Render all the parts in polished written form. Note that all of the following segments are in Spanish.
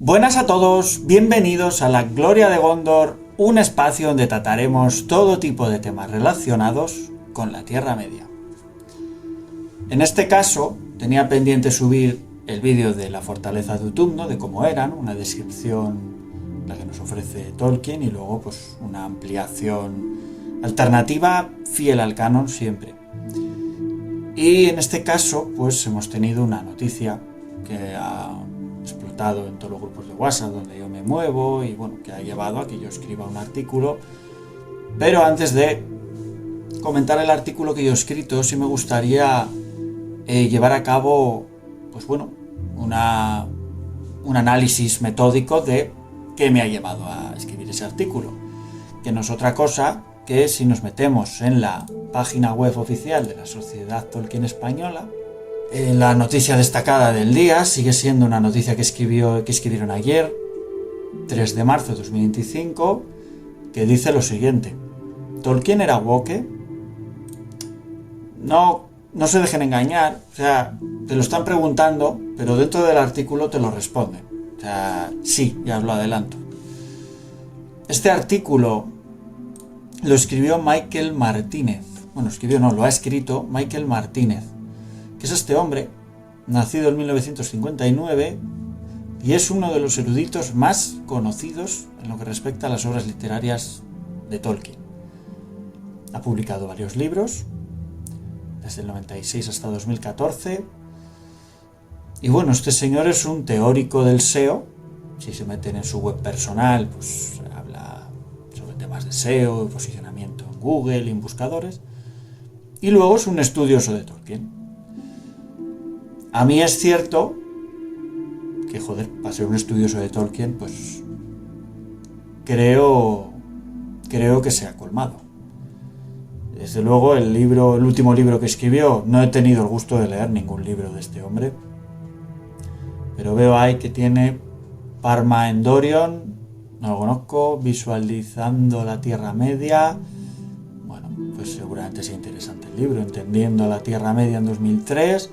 Buenas a todos, bienvenidos a la Gloria de Gondor, un espacio donde trataremos todo tipo de temas relacionados con la Tierra Media. En este caso, tenía pendiente subir el vídeo de la fortaleza de Utumno, de cómo eran, una descripción la que nos ofrece Tolkien y luego pues una ampliación alternativa fiel al canon siempre. Y en este caso pues hemos tenido una noticia que ha explotado en todos los grupos de WhatsApp donde yo me muevo y bueno, que ha llevado a que yo escriba un artículo. Pero antes de comentar el artículo que yo he escrito, sí me gustaría llevar a cabo pues bueno, un análisis metódico de qué me ha llevado a escribir ese artículo, que no es otra cosa que si nos metemos en la página web oficial de la Sociedad Tolkien Española, la noticia destacada del día sigue siendo una noticia que escribieron ayer, 3 de marzo de 2025, que dice lo siguiente: ¿Tolkien era woke? No se dejen engañar, o sea, te lo están preguntando, pero dentro del artículo te lo responden. O sea, sí, ya os lo adelanto. Este artículo lo escribió Michael Martínez. Bueno, lo ha escrito Michael Martínez, que es este hombre, nacido en 1959, y es uno de los eruditos más conocidos en lo que respecta a las obras literarias de Tolkien. Ha publicado varios libros, desde el 96 hasta 2014, y bueno, este señor es un teórico del SEO. Si se meten en su web personal, pues habla sobre temas de SEO, posicionamiento en Google y en buscadores, y luego es un estudioso de Tolkien. A mí es cierto que, para ser un estudioso de Tolkien, pues creo que se ha colmado. Desde luego, el último libro que escribió, no he tenido el gusto de leer ningún libro de este hombre, pero veo ahí que tiene Parma en Dorion, no lo conozco, Visualizando la Tierra Media. Bueno, pues seguramente sea interesante el libro, Entendiendo la Tierra Media en 2003,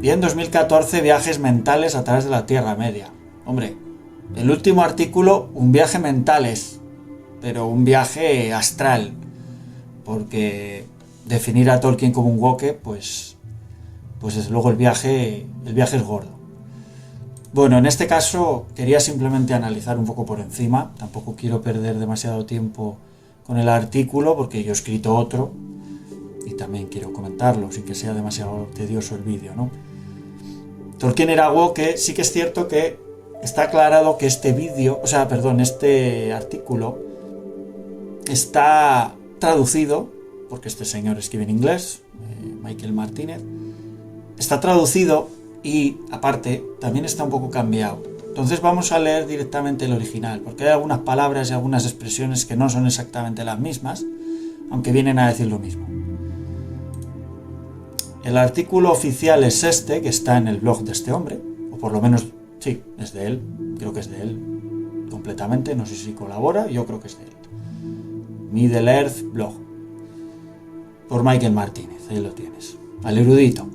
y en 2014 Viajes mentales a través de la Tierra Media. Hombre, el último artículo, un viaje mental es, pero un viaje astral, porque definir a Tolkien como un woke, pues desde luego el viaje es gordo. Bueno, en este caso quería simplemente analizar un poco por encima, tampoco quiero perder demasiado tiempo con el artículo porque yo he escrito otro y también quiero comentarlo sin que sea demasiado tedioso el vídeo, ¿no? Tolkien era woke. Sí que es cierto que está aclarado que este artículo está traducido, porque este señor escribe en inglés, Michael Martínez, está traducido y aparte también está un poco cambiado. Entonces vamos a leer directamente el original, porque hay algunas palabras y algunas expresiones que no son exactamente las mismas, aunque vienen a decir lo mismo. El artículo oficial es este, que está en el blog de este hombre, o por lo menos, sí, es de él, creo que es de él completamente, no sé si colabora, yo creo que es de él. Middle Earth Blog, por Michael Martínez, ahí lo tienes, al erudito.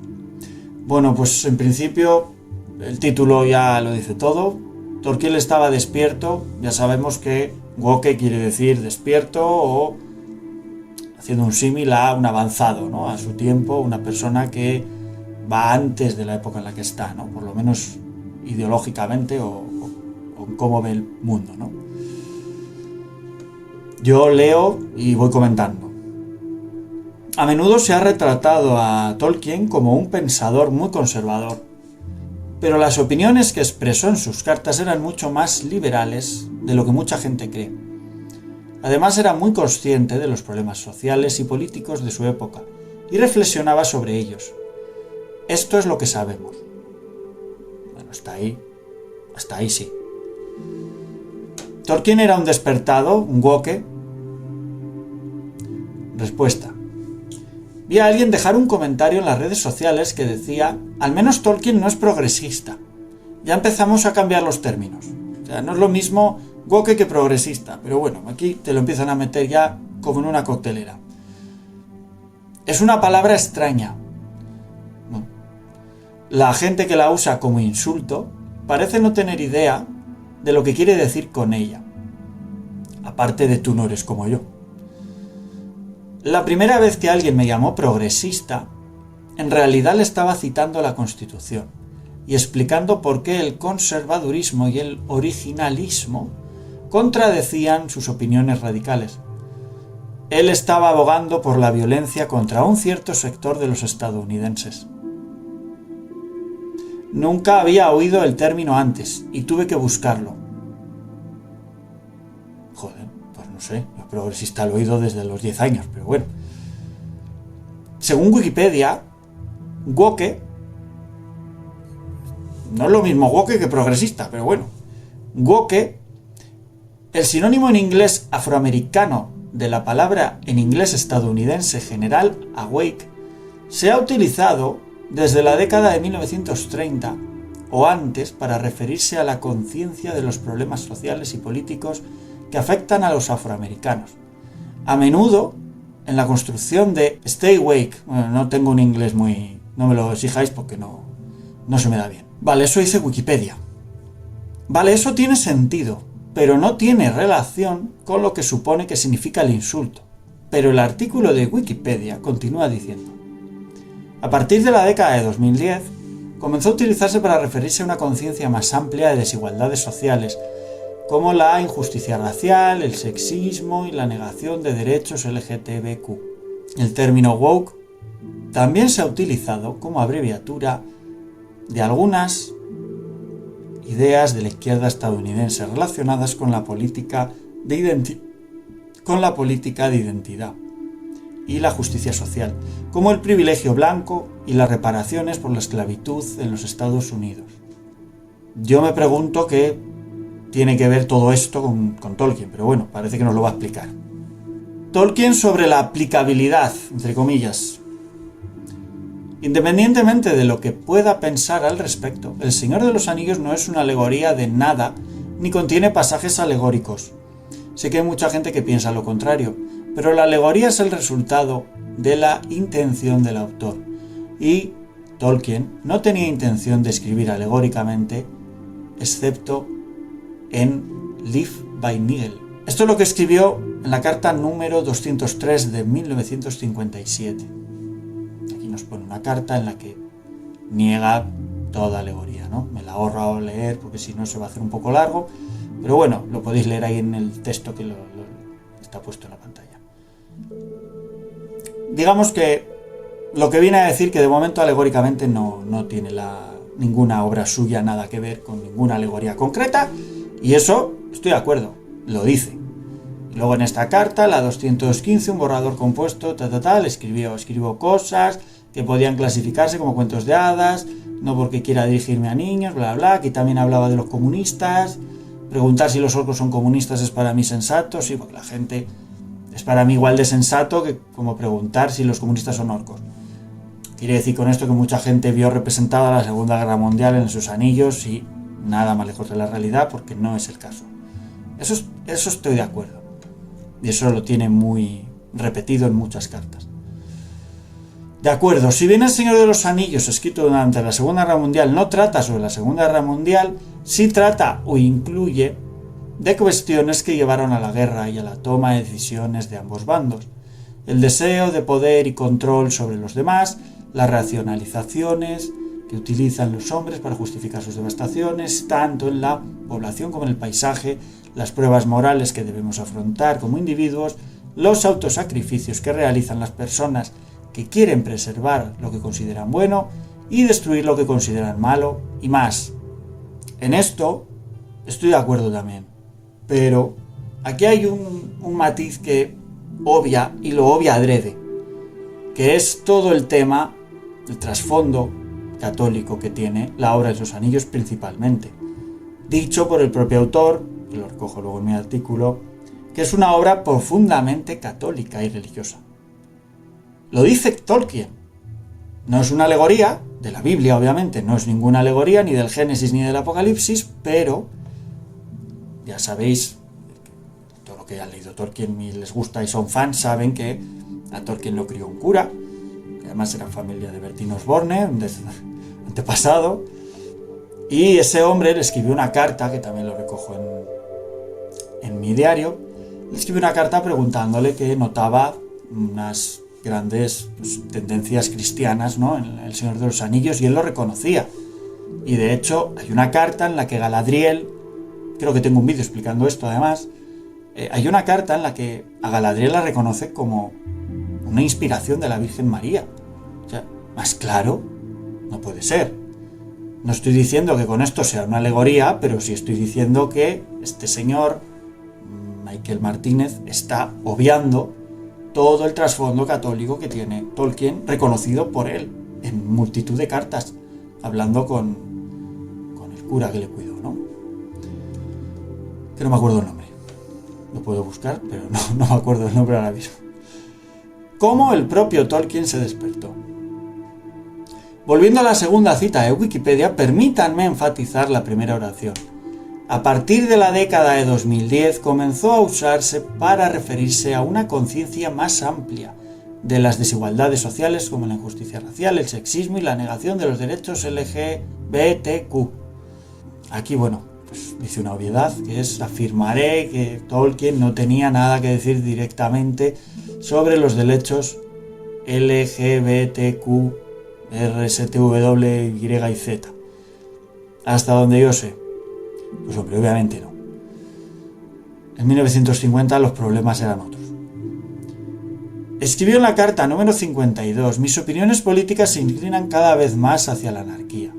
Bueno, pues en principio el título ya lo dice todo. Tolkien estaba despierto, ya sabemos que woke quiere decir despierto o, haciendo un símil, a un avanzado, ¿no? A su tiempo, una persona que va antes de la época en la que está, ¿no? Por lo menos ideológicamente o en cómo ve el mundo, ¿no? Yo leo y voy comentando. A menudo se ha retratado a Tolkien como un pensador muy conservador, pero las opiniones que expresó en sus cartas eran mucho más liberales de lo que mucha gente cree. Además, era muy consciente de los problemas sociales y políticos de su época y reflexionaba sobre ellos. Esto es lo que sabemos. Bueno, hasta ahí sí. ¿Tolkien era un despertado, un woke? Respuesta. Vi a alguien dejar un comentario en las redes sociales que decía: al menos Tolkien no es progresista. Ya empezamos a cambiar los términos. O sea, no es lo mismo woke que progresista, pero bueno, aquí te lo empiezan a meter ya como en una coctelera. Es una palabra extraña. La gente que la usa como insulto parece no tener idea de lo que quiere decir con ella, aparte de tú no eres como yo. La primera vez que alguien me llamó progresista, en realidad le estaba citando la Constitución y explicando por qué el conservadurismo y el originalismo contradecían sus opiniones radicales. Él estaba abogando por la violencia contra un cierto sector de los estadounidenses. Nunca había oído el término antes y tuve que buscarlo. Joder, pues no sé, el progresista lo he oído desde los 10 años, pero bueno. Según Wikipedia, woke, no es lo mismo woke que progresista, pero bueno. Woke, el sinónimo en inglés afroamericano de la palabra en inglés estadounidense general awake, se ha utilizado desde la década de 1930 o antes para referirse a la conciencia de los problemas sociales y políticos que afectan a los afroamericanos. A menudo, en la construcción de stay awake, bueno, no tengo un inglés muy... no me lo exijáis porque no se me da bien. Vale, eso dice Wikipedia. Vale, eso tiene sentido, pero no tiene relación con lo que supone que significa el insulto. Pero el artículo de Wikipedia continúa diciendo: a partir de la década de 2010, comenzó a utilizarse para referirse a una conciencia más amplia de desigualdades sociales, como la injusticia racial, el sexismo y la negación de derechos LGTBQ. El término woke también se ha utilizado como abreviatura de algunas ideas de la izquierda estadounidense relacionadas con la política de identidad y la justicia social, como el privilegio blanco y las reparaciones por la esclavitud en los Estados Unidos. Yo me pregunto qué tiene que ver todo esto con Tolkien, pero bueno, parece que nos lo va a explicar. Tolkien sobre la aplicabilidad, entre comillas. Independientemente de lo que pueda pensar al respecto, El Señor de los Anillos no es una alegoría de nada, ni contiene pasajes alegóricos. Sé que hay mucha gente que piensa lo contrario, pero la alegoría es el resultado de la intención del autor. Y Tolkien no tenía intención de escribir alegóricamente, excepto en Live by Nigel. Esto es lo que escribió en la carta número 203 de 1957. Aquí nos pone una carta en la que niega toda alegoría, ¿no? Me la ahorro leer porque si no se va a hacer un poco largo, pero bueno, lo podéis leer ahí en el texto que está puesto en la pantalla. Digamos que lo que viene a decir que de momento alegóricamente no tiene ninguna obra suya nada que ver con ninguna alegoría concreta, y eso estoy de acuerdo, lo dice. Y luego en esta carta, la 215, un borrador compuesto, escribió cosas que podían clasificarse como cuentos de hadas, no porque quiera dirigirme a niños, bla bla. Aquí también hablaba de los comunistas, preguntar si los orcos son comunistas es para mí sensato, sí, porque la gente es para mí igual de sensato que como preguntar si los comunistas son orcos. Quiere decir con esto que mucha gente vio representada la Segunda Guerra Mundial en sus anillos y nada más lejos de la realidad, porque no es el caso. Eso estoy de acuerdo. Y eso lo tiene muy repetido en muchas cartas. De acuerdo, si bien El Señor de los Anillos, escrito durante la Segunda Guerra Mundial, no trata sobre la Segunda Guerra Mundial, sí trata o incluye de cuestiones que llevaron a la guerra y a la toma de decisiones de ambos bandos. El deseo de poder y control sobre los demás, las racionalizaciones que utilizan los hombres para justificar sus devastaciones, tanto en la población como en el paisaje, las pruebas morales que debemos afrontar como individuos, los autosacrificios que realizan las personas que quieren preservar lo que consideran bueno y destruir lo que consideran malo y más. En esto estoy de acuerdo también, pero aquí hay un matiz que obvia, y lo obvia adrede, que es todo el tema, el trasfondo católico que tiene la obra de los Anillos principalmente, dicho por el propio autor, que lo recojo luego en mi artículo, que es una obra profundamente católica y religiosa. Lo dice Tolkien. No es una alegoría de la Biblia, obviamente, no es ninguna alegoría ni del Génesis ni del Apocalipsis, pero ya sabéis, todo lo que han leído Tolkien y les gusta y son fans, saben que a Tolkien lo crió un cura, que además era familia de Bertín Osborne, un antepasado, Y ese hombre le escribió una carta, que también lo recojo en mi diario, le escribió una carta preguntándole que notaba unas grandes tendencias cristianas, ¿no?, en El Señor de los Anillos, y él lo reconocía. Y de hecho hay una carta en la que Galadriel, creo que tengo un vídeo explicando esto además, hay una carta en la que a Galadriel la reconoce como una inspiración de la Virgen María. O sea, más claro no puede ser. No estoy diciendo que con esto sea una alegoría, pero sí estoy diciendo que este señor, Michael Martínez, está obviando todo el trasfondo católico que tiene Tolkien, reconocido por él en multitud de cartas, hablando con el cura que le cuidó, ¿no? Que no me acuerdo el nombre. Lo puedo buscar, pero no me acuerdo el nombre ahora mismo. Cómo el propio Tolkien se despertó. Volviendo a la segunda cita de Wikipedia, permítanme enfatizar la primera oración. A partir de la década de 2010 comenzó a usarse para referirse a una conciencia más amplia de las desigualdades sociales como la injusticia racial, el sexismo y la negación de los derechos LGBTQ. Aquí, bueno, pues dice una obviedad, que es: afirmaré que Tolkien no tenía nada que decir directamente sobre los derechos LGBTQ, RSTW, Y y Z. Hasta donde yo sé. Pues hombre, obviamente no. En 1950 los problemas eran otros. Escribió en la carta número 52: mis opiniones políticas se inclinan cada vez más hacia la anarquía.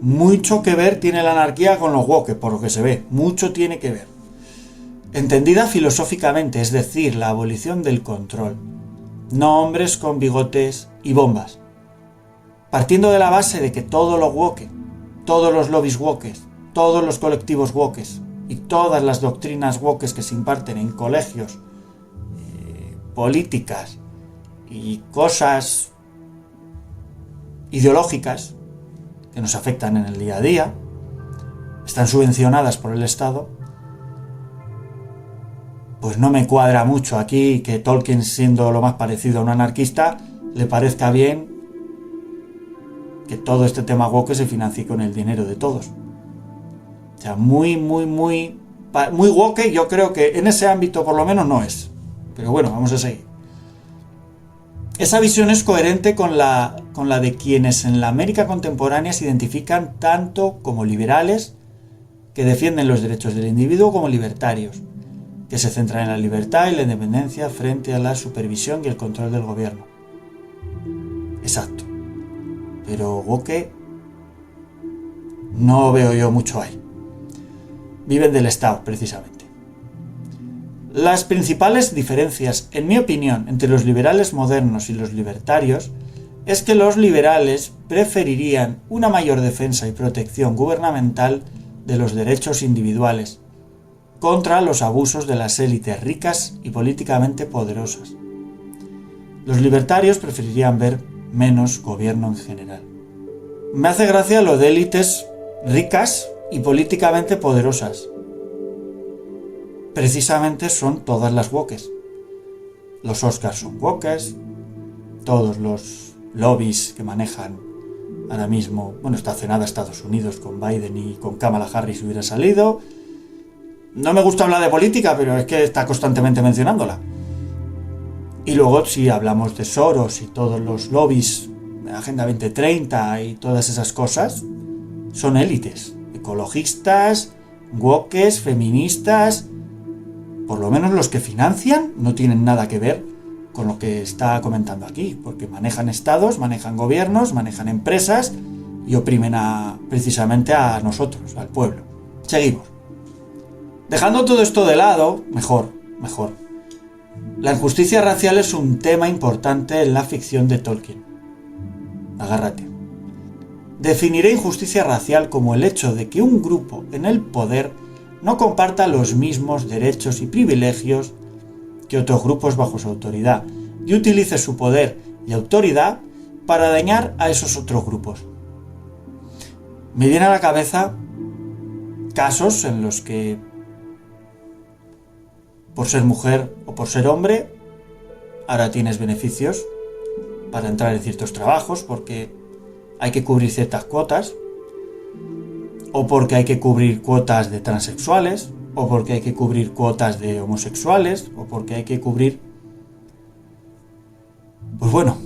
Mucho que ver tiene la anarquía con los woke, por lo que se ve. Mucho tiene que ver. Entendida filosóficamente, es decir, la abolición del control. No hombres con bigotes y bombas. Partiendo de la base de que todo lo woke, todos los lobbies woke, todos los colectivos woke y todas las doctrinas woke que se imparten en colegios, políticas y cosas ideológicas que nos afectan en el día a día, están subvencionadas por el Estado, pues no me cuadra mucho aquí que Tolkien, siendo lo más parecido a un anarquista, le parezca bien que todo este tema woke se financie con el dinero de todos. O sea, muy woke, yo creo que en ese ámbito por lo menos no es. Pero bueno, vamos a seguir. Esa visión es coherente con la de quienes en la América contemporánea se identifican tanto como liberales, que defienden los derechos del individuo, como libertarios, que se centran en la libertad y la independencia frente a la supervisión y el control del gobierno. Exacto. Pero woke no veo yo mucho ahí. Viven del Estado, precisamente. Las principales diferencias, en mi opinión, entre los liberales modernos y los libertarios es que los liberales preferirían una mayor defensa y protección gubernamental de los derechos individuales contra los abusos de las élites ricas y políticamente poderosas. Los libertarios preferirían ver menos gobierno en general. Me hace gracia lo de élites ricas y políticamente poderosas. Precisamente son todas las wokes. Los Oscars son wokes, todos los lobbies que manejan ahora mismo, bueno, está cenada Estados Unidos con Biden y con Kamala Harris hubiera salido. No me gusta hablar de política, pero es que está constantemente mencionándola. Y luego, si hablamos de Soros y todos los lobbies, Agenda 2030 y todas esas cosas, son élites. Ecologistas, wokes, feministas. Por lo menos los que financian no tienen nada que ver con lo que está comentando aquí, porque manejan estados, manejan gobiernos, manejan empresas y oprimen precisamente a nosotros, al pueblo. Seguimos. Dejando todo esto de lado, mejor. La injusticia racial es un tema importante en la ficción de Tolkien. Agárrate. Definiré injusticia racial como el hecho de que un grupo en el poder no comparta los mismos derechos y privilegios que otros grupos bajo su autoridad y utilice su poder y autoridad para dañar a esos otros grupos. Me viene a la cabeza casos en los que, por ser mujer o por ser hombre, ahora tienes beneficios para entrar en ciertos trabajos porque hay que cubrir ciertas cuotas, o porque hay que cubrir cuotas de transexuales, o porque hay que cubrir cuotas de homosexuales, o porque hay que cubrir... Pues bueno,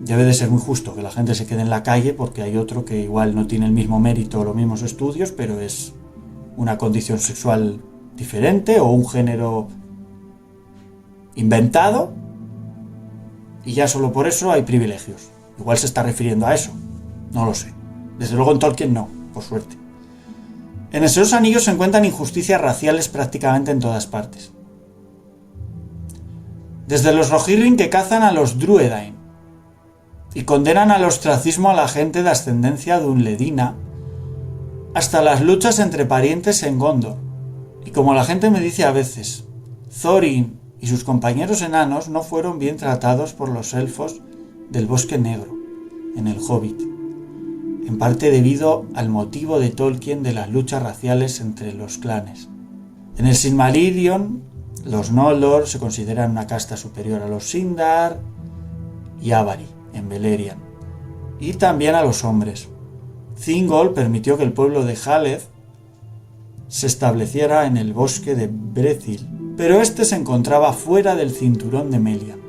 debe de ser muy justo que la gente se quede en la calle porque hay otro que igual no tiene el mismo mérito o los mismos estudios, pero es una condición sexual diferente o un género inventado y ya solo por eso hay privilegios. Igual se está refiriendo a eso, no lo sé. Desde luego en Tolkien no, por suerte. En El Señor de los Anillos se encuentran injusticias raciales prácticamente en todas partes. Desde los Rohirrim que cazan a los Dúnedain y condenan al ostracismo a la gente de ascendencia dunledina, hasta las luchas entre parientes en Gondor. Y como la gente me dice a veces, Thorin y sus compañeros enanos no fueron bien tratados por los elfos del Bosque Negro, en el Hobbit, en parte debido al motivo de Tolkien de las luchas raciales entre los clanes. En el Silmarillion, los Noldor se consideran una casta superior a los Sindar y Avari, en Beleriand, y también a los hombres. Thingol permitió que el pueblo de Haleth se estableciera en el bosque de Brethil, pero este se encontraba fuera del cinturón de Melian,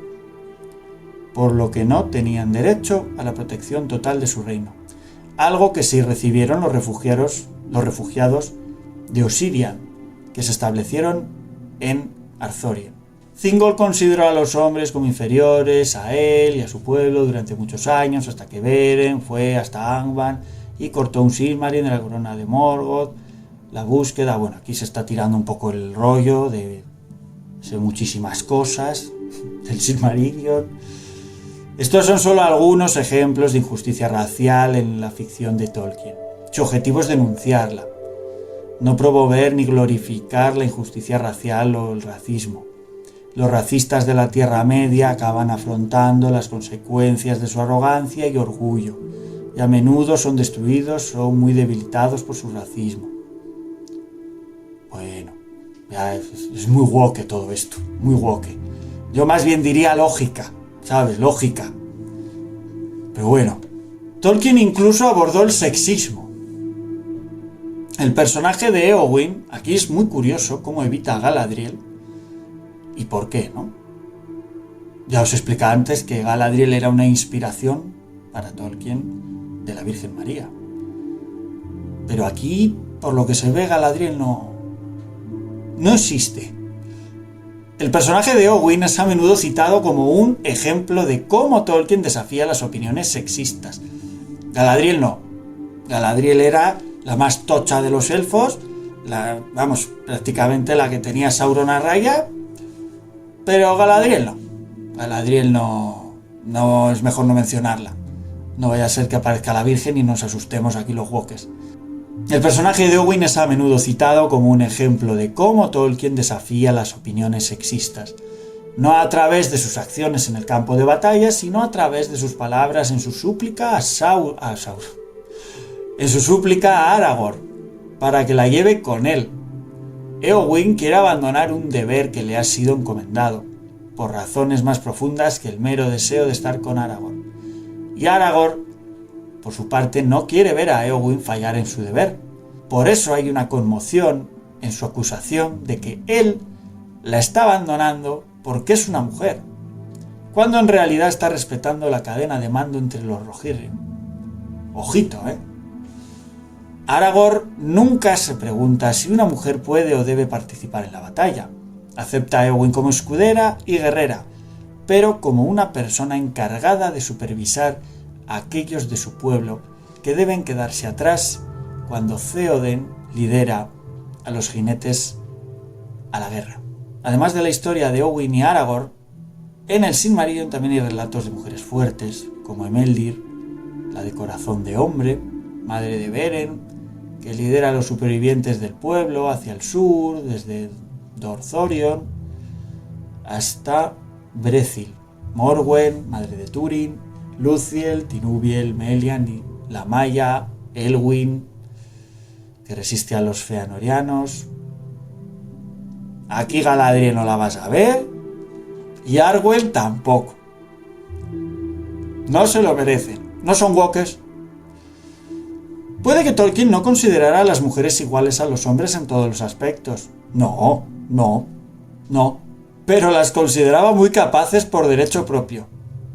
por lo que no tenían derecho a la protección total de su reino, algo que sí recibieron los refugiados de Osirian, que se establecieron en Arthorien. Thingol consideró a los hombres como inferiores a él y a su pueblo durante muchos años, hasta que Beren fue hasta Angband y cortó un Silmaril de la corona de Morgoth. La búsqueda, bueno, aquí se está tirando un poco el rollo de muchísimas cosas del Silmarillion. Estos son solo algunos ejemplos de injusticia racial en la ficción de Tolkien. Su objetivo es denunciarla, no promover ni glorificar la injusticia racial o el racismo. Los racistas de la Tierra Media acaban afrontando las consecuencias de su arrogancia y orgullo, y a menudo son destruidos o muy debilitados por su racismo. Bueno, ya es muy woke todo esto, muy woke. Yo más bien diría lógica, ¿sabes? Lógica. Pero bueno, Tolkien incluso abordó el sexismo. El personaje de Éowyn aquí es muy curioso cómo evita a Galadriel. ¿Y por qué, no? Ya os expliqué antes que Galadriel era una inspiración para Tolkien de la Virgen María. Pero aquí, por lo que se ve, Galadriel no existe. El personaje de Éowyn es a menudo citado como un ejemplo de cómo Tolkien desafía las opiniones sexistas. Galadriel no. Galadriel era la más tocha de los elfos, prácticamente la que tenía Sauron a raya. Pero Galadriel no. Galadriel no es mejor no mencionarla. No vaya a ser que aparezca la Virgen y nos asustemos aquí los wokes. El personaje de Éowyn es a menudo citado como un ejemplo de cómo Tolkien desafía las opiniones sexistas. No a través de sus acciones en el campo de batalla, sino a través de sus palabras en su súplica en su súplica a Aragorn, para que la lleve con él. Éowyn quiere abandonar un deber que le ha sido encomendado, por razones más profundas que el mero deseo de estar con Aragorn. Y Aragorn, por su parte, no quiere ver a Éowyn fallar en su deber. Por eso hay una conmoción en su acusación de que él la está abandonando porque es una mujer, cuando en realidad está respetando la cadena de mando entre los Rohirrim. Ojito, Aragorn nunca se pregunta si una mujer puede o debe participar en la batalla. Acepta a Éowyn como escudera y guerrera, pero como una persona encargada de supervisar a aquellos de su pueblo que deben quedarse atrás cuando Theoden lidera a los jinetes a la guerra. Además de la historia de Éowyn y Aragorn, en el Silmarillion también hay relatos de mujeres fuertes, como Emeldir, la de corazón de hombre, madre de Beren, que lidera a los supervivientes del pueblo hacia el sur, desde Dorthorion hasta Brethil, Morwen, madre de Túrin, Lúthiel, Tinubiel, Melian y la Maya, Elwyn, que resiste a los Feanorianos. Aquí Galadriel no la vas a ver y Arwen tampoco. No se lo merecen, no son wokes, Puede que Tolkien no considerara a las mujeres iguales a los hombres en todos los aspectos. No. Pero las consideraba muy capaces por derecho propio.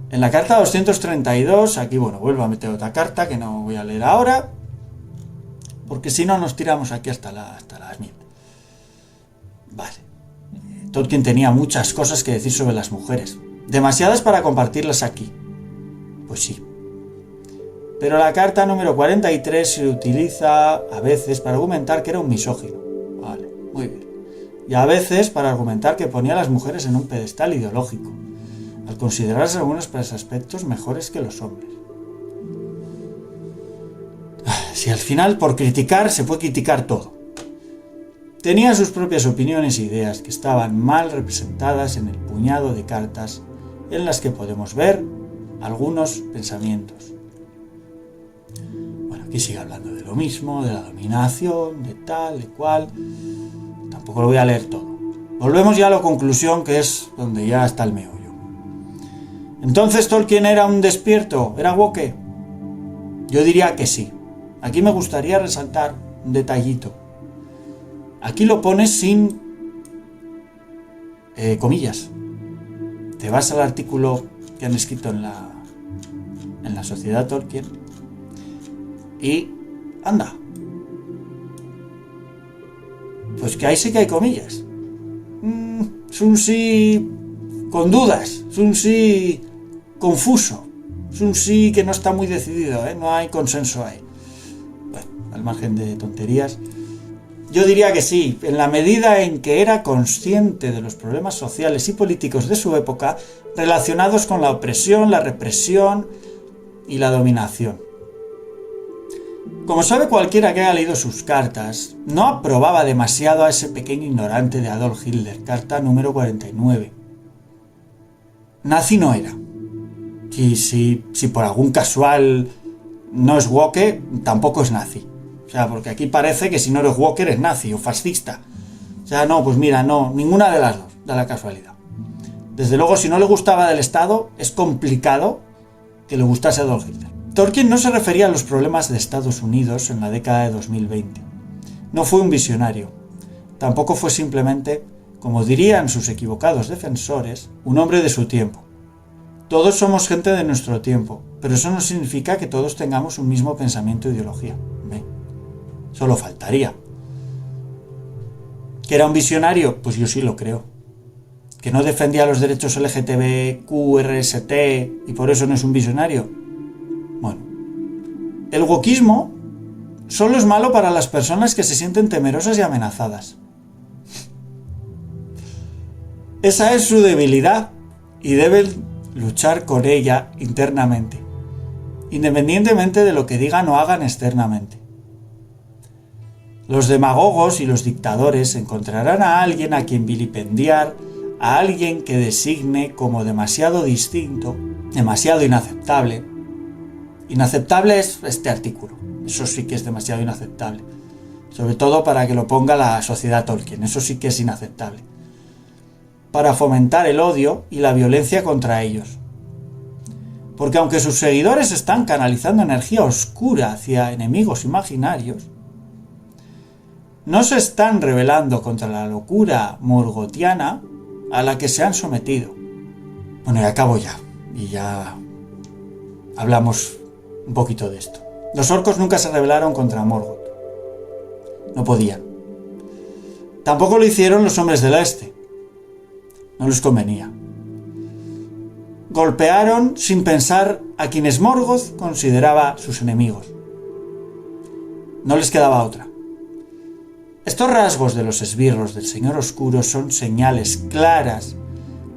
En la carta 232, aquí vuelvo a meter otra carta que no voy a leer ahora, porque si no nos tiramos aquí hasta las 1000. Vale. Tolkien tenía muchas cosas que decir sobre las mujeres. Demasiadas para compartirlas aquí. Pues sí. Pero la carta número 43 se utiliza a veces para argumentar que era un misógino. Vale, muy bien. Y a veces para argumentar que ponía a las mujeres en un pedestal ideológico, al considerarse en algunos aspectos mejores que los hombres. Si al final por criticar se puede criticar todo. Tenía sus propias opiniones e ideas que estaban mal representadas en el puñado de cartas en las que podemos ver algunos pensamientos. Bueno, aquí sigue hablando de lo mismo, de la dominación, de tal, de cual. Tampoco lo voy a leer todo. Volvemos ya a la conclusión, que es donde ya está el meollo. Entonces, ¿Tolkien era un despierto? ¿Era woke? Yo diría que sí. Aquí me gustaría resaltar un detallito. Aquí lo pones sin comillas. Te vas al artículo que han escrito en la Sociedad Tolkien y anda. Pues que ahí sí que hay comillas. Es un sí con dudas, es un sí confuso, es un sí que no está muy decidido, no hay consenso ahí. Bueno, al margen de tonterías, yo diría que sí, en la medida en que era consciente de los problemas sociales y políticos de su época relacionados con la opresión, la represión y la dominación. Como sabe cualquiera que haya leído sus cartas, no aprobaba demasiado a ese pequeño ignorante de Adolf Hitler, carta número 49. Nazi no era. Si por algún casual no es woke, tampoco es nazi. O sea, porque aquí parece que si no eres woke eres nazi o fascista. O sea, no, pues mira, no, ninguna de las dos, da la casualidad. Desde luego, si no le gustaba del Estado, es complicado que le gustase Adolf Hitler. Tolkien no se refería a los problemas de Estados Unidos en la década de 2020. No fue un visionario. Tampoco fue simplemente, como dirían sus equivocados defensores, un hombre de su tiempo. Todos somos gente de nuestro tiempo, pero eso no significa que todos tengamos un mismo pensamiento e ideología. Solo faltaría. ¿Que era un visionario? Pues yo sí lo creo. ¿Que no defendía los derechos LGTBQ, RST y por eso no es un visionario? Bueno, el wokismo solo es malo para las personas que se sienten temerosas y amenazadas. Esa es su debilidad y deben luchar con ella internamente, independientemente de lo que digan o hagan externamente. Los demagogos y los dictadores encontrarán a alguien a quien vilipendiar, a alguien que designe como demasiado distinto, demasiado inaceptable. Inaceptable es este artículo, eso sí que es demasiado inaceptable. Sobre todo para que lo ponga la Sociedad Tolkien, eso sí que es inaceptable. Para fomentar el odio y la violencia contra ellos. Porque aunque sus seguidores están canalizando energía oscura hacia enemigos imaginarios, no se están rebelando contra la locura morgotiana a la que se han sometido. Bueno, y acabo ya. Y ya hablamos un poquito de esto. Los orcos nunca se rebelaron contra Morgoth. No podían. Tampoco lo hicieron los hombres del este. No les convenía. Golpearon sin pensar a quienes Morgoth consideraba sus enemigos. No les quedaba otra. Estos rasgos de los esbirros del Señor Oscuro son señales claras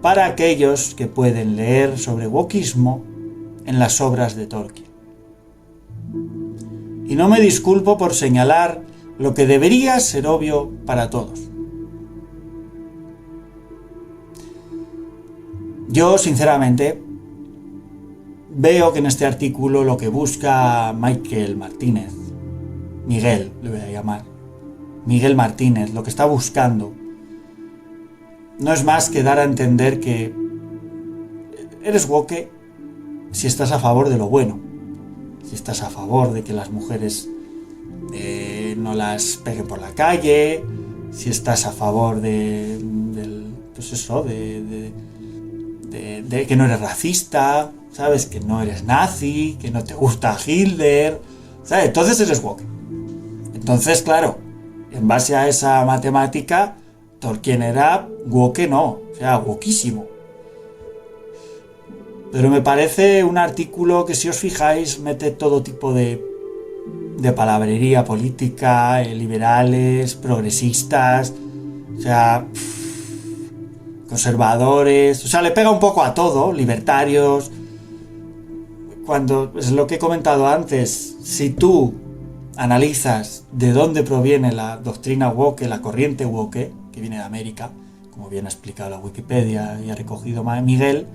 para aquellos que pueden leer sobre wokismo en las obras de Tolkien. Y no me disculpo por señalar lo que debería ser obvio para todos. Yo, sinceramente, veo que en este artículo lo que busca Miguel Martínez, Miguel le voy a llamar, Miguel Martínez, lo que está buscando no es más que dar a entender que eres woke si estás a favor de lo bueno, si estás a favor de que las mujeres no las peguen por la calle, si estás a favor de que no eres racista, ¿sabes? Que no eres nazi, que no te gusta Hitler, ¿sabes? Entonces eres woke. Entonces, claro, en base a esa matemática, Tolkien era woke, no, o sea, wokeísimo. Pero me parece un artículo que, si os fijáis, mete todo tipo de palabrería política, liberales, progresistas, o sea, conservadores, o sea, le pega un poco a todo, libertarios. Cuando, es lo que he comentado antes, si tú analizas de dónde proviene la doctrina woke, la corriente woke, que viene de América, como bien ha explicado la Wikipedia y ha recogido Miguel,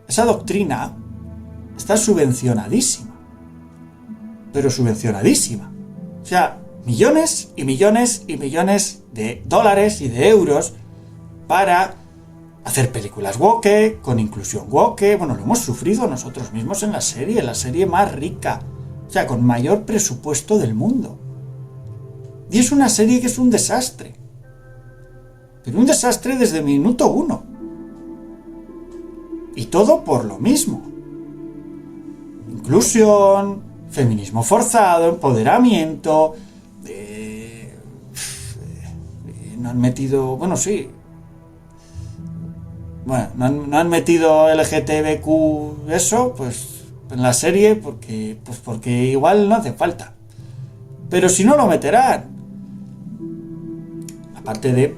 esa doctrina está subvencionadísima, pero subvencionadísima. O sea, millones y millones y millones de dólares y de euros para hacer películas woke, con inclusión woke. Bueno, lo hemos sufrido nosotros mismos en la serie más rica, o sea, con mayor presupuesto del mundo. Y es una serie que es un desastre. Pero un desastre desde el minuto 1. Y todo por lo mismo. Inclusión, feminismo forzado, empoderamiento. No han metido... Bueno, sí. Bueno, no han metido LGTBQ eso, pues en la serie, porque igual no hace falta. Pero si no, lo meterán. Aparte de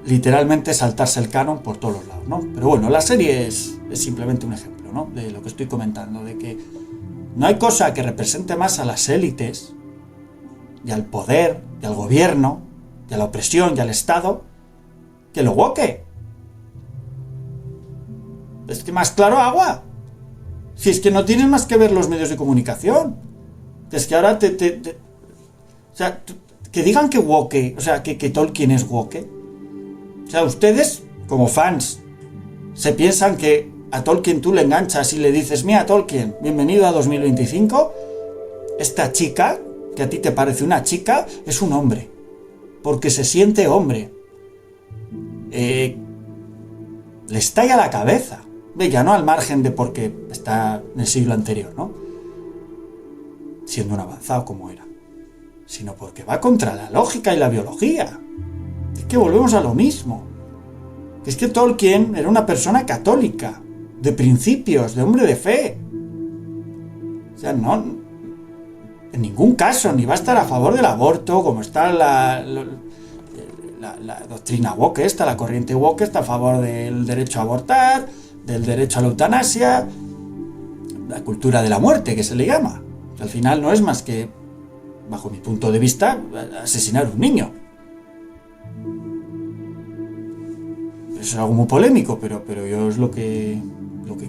literalmente saltarse el canon por todos los lados, ¿no? Pero bueno, la serie es simplemente un ejemplo, ¿no? De lo que estoy comentando, de que no hay cosa que represente más a las élites y al poder y al gobierno y a la opresión y al Estado que lo woke. Es que más claro agua. Si es que no tienes más que ver los medios de comunicación. Es que ahora o sea, que digan que woke, o sea, que Tolkien es woke. O sea, ustedes, como fans, se piensan que a Tolkien tú le enganchas y le dices: mira, Tolkien, bienvenido a 2025. Esta chica, que a ti te parece una chica, es un hombre. Porque se siente hombre. Le estalla la cabeza. Ya no al margen de porque está en el siglo anterior, ¿no? Siendo un avanzado como era. Sino porque va contra la lógica y la biología. Es que volvemos a lo mismo. Es que Tolkien era una persona católica, de principios, de hombre de fe. O sea, no, en ningún caso, ni va a estar a favor del aborto, como está la doctrina woke esta, la corriente woke está a favor del derecho a abortar, del derecho a la eutanasia, la cultura de la muerte, que se le llama. Que al final no es más que, bajo mi punto de vista, asesinar a un niño. Es algo muy polémico, pero yo es lo que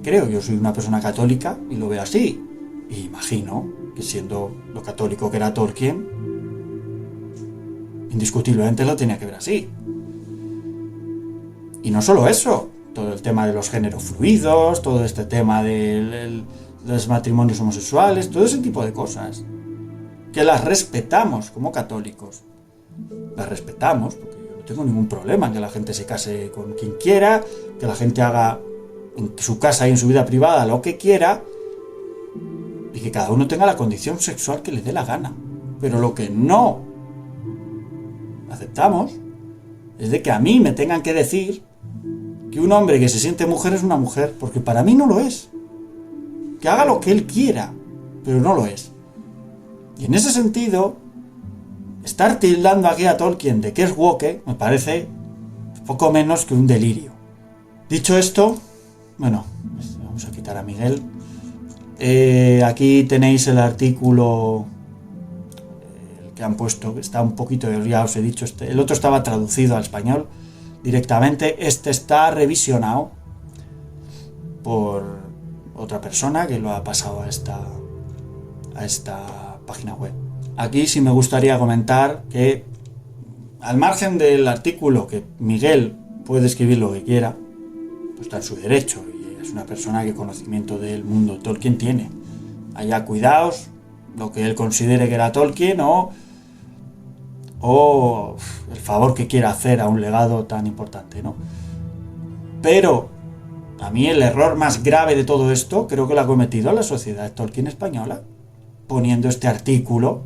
creo. Yo soy una persona católica y lo veo así. Y imagino que, siendo lo católico que era Tolkien, indiscutiblemente lo tenía que ver así. Y no solo eso, todo el tema de los géneros fluidos, todo este tema de los matrimonios homosexuales, todo ese tipo de cosas, que las respetamos como católicos. Las respetamos, porque yo no tengo ningún problema en que la gente se case con quien quiera, que la gente haga en su casa y en su vida privada lo que quiera, y que cada uno tenga la condición sexual que le dé la gana. Pero lo que no aceptamos es de que a mí me tengan que decir que un hombre que se siente mujer es una mujer, porque para mí no lo es. Que haga lo que él quiera, pero no lo es. Y en ese sentido, estar tildando aquí a Tolkien de que es woke me parece poco menos que un delirio. Dicho esto, bueno, pues vamos a quitar a Miguel. Aquí tenéis el artículo, el que han puesto, que está un poquito, ya os he dicho, el otro estaba traducido al español directamente. Este está revisionado por otra persona que lo ha pasado a esta página web. Aquí sí me gustaría comentar que, al margen del artículo, que Miguel puede escribir lo que quiera, pues está en su derecho, y es una persona que conocimiento del mundo Tolkien tiene. Allá cuidaos, lo que él considere que era Tolkien o el favor que quiera hacer a un legado tan importante, ¿no? Pero a mí el error más grave de todo esto creo que lo ha cometido la Sociedad Tolkien Española, poniendo este artículo